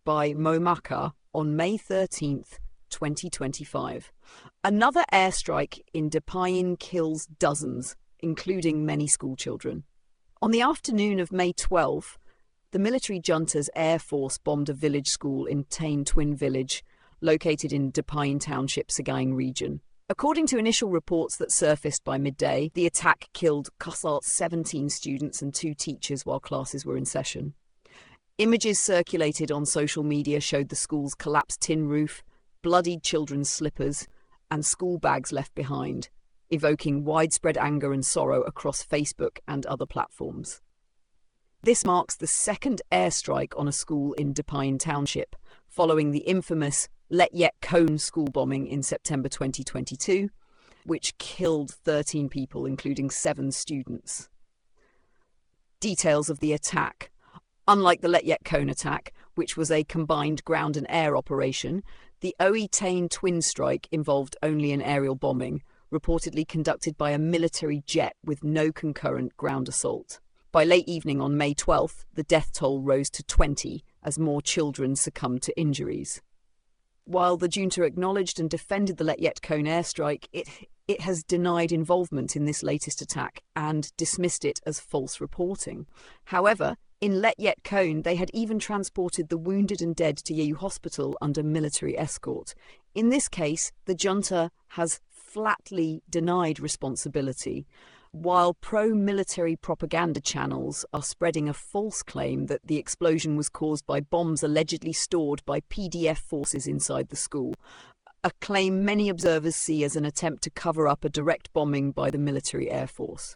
by MoeMaKa on May 13th, 2025. Another airstrike in Depayin kills dozens, including many schoolchildren. On the afternoon of May 12th, the military junta's Air Force bombed a village school in Oe Htein Twin village, located in Depayin Township, Sagaing Region. According to initial reports that surfaced by midday, the attack killed 17 students and 2 teachers while classes were in session. Images circulated on social media showed the school's collapsed tin roof, bloodied children's slippers, and school bags left behind, evoking widespread anger and sorrow across Facebook and other platforms. This marks the second airstrike on a school in Depayin Township, following the infamous Oe Htein school bombing in September 2022, which killed 13 people, including 7 students. Details of the attack. Unlike the Oe Htein attack, which was a combined ground and air operation, the Oe Htein Twin strike involved only an aerial bombing, reportedly conducted by a military jet with no concurrent ground assault. By late evening on May 12th, the death toll rose to 20 as more children succumbed to injuries. While the junta acknowledged and defended the Oe Htein airstrike, it has denied involvement in this latest attack and dismissed it as false reporting. However, in Oe Htein, they had even transported the wounded and dead to Yew Hospital under military escort. In this case, the junta has flatly denied responsibility, while pro-military propaganda channels are spreading a false claim that the explosion was caused by bombs allegedly stored by PDF forces inside the school, a claim many observers see as an attempt to cover up a direct bombing by the military air force.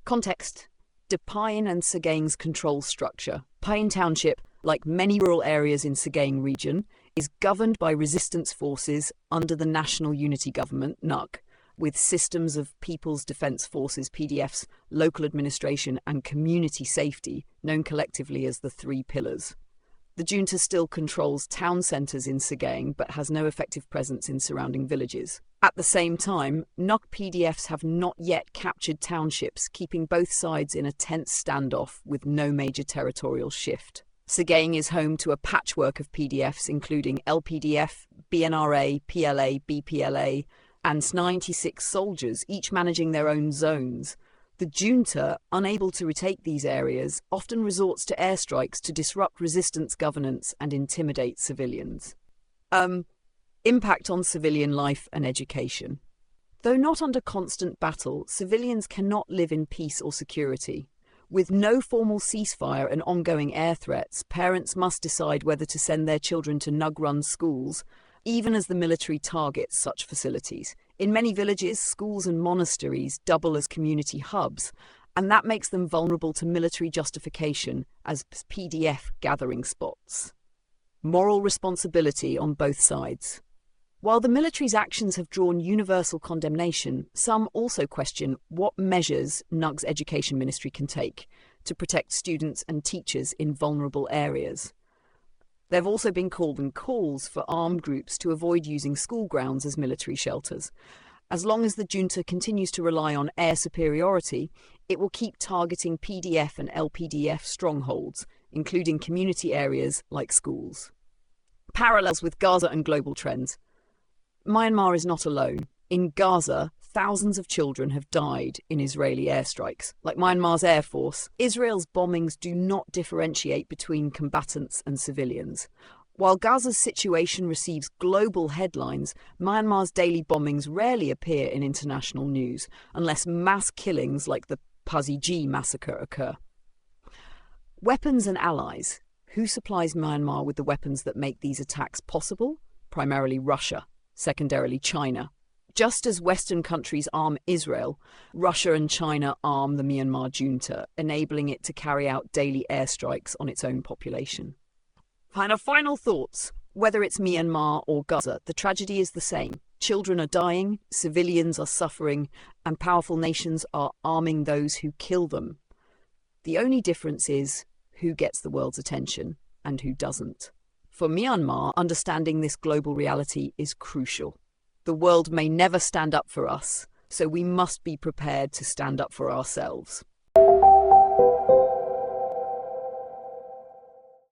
Context: Depayin and Sagaing's control structure. Depayin Township, like many rural areas in Sagaing Region, is governed by resistance forces under the National Unity Government, NUG, with systems of People's Defence Forces, PDFs, local administration and community safety, known collectively as the 3 pillars. The junta still controls town centres in Sagaing but has no effective presence in surrounding villages. At the same time, NUG PDFs have not yet captured townships, keeping both sides in a tense standoff with no major territorial shift. Sagaing is home to a patchwork of PDFs including LPDF, BNRA, PLA, BPLA, and 96 soldiers, each managing their own zones. The junta, unable to retake these areas, often resorts to airstrikes to disrupt resistance governance and intimidate civilians. Impact on civilian life and education. Though not under constant battle, civilians cannot live in peace or security. With no formal ceasefire and ongoing air threats, parents must decide whether to send their children to NUG-run schools, even as the military targets such facilities. In many villages, schools and monasteries double as community hubs, and that makes them vulnerable to military justification as PDF gathering spots. Moral responsibility on both sides. While the military's actions have drawn universal condemnation, some also question what measures NUG's Education Ministry can take to protect students and teachers in vulnerable areas. There have also been calls for armed groups to avoid using school grounds as military shelters. As long as the junta continues to rely on air superiority, it will keep targeting PDF and LPDF strongholds, including community areas like schools. Parallels with Gaza and global trends. Myanmar is not alone. In Gaza, thousands of children have died in Israeli airstrikes. Like Myanmar's Air Force, Israel's bombings do not differentiate between combatants and civilians. While Gaza's situation receives global headlines, Myanmar's daily bombings rarely appear in international news, unless mass killings like the Paziji massacre occur. Weapons and allies. Who supplies Myanmar with the weapons that make these attacks possible? Primarily Russia, secondarily China. Just as Western countries arm Israel, Russia and China arm the Myanmar junta, enabling it to carry out daily airstrikes on its own population. Final thoughts. Whether it's Myanmar or Gaza, the tragedy is the same. Children are dying, civilians are suffering, and powerful nations are arming those who kill them. The only difference is who gets the world's attention and who doesn't. For Myanmar, understanding this global reality is crucial. The world may never stand up for us, so we must be prepared to stand up for ourselves.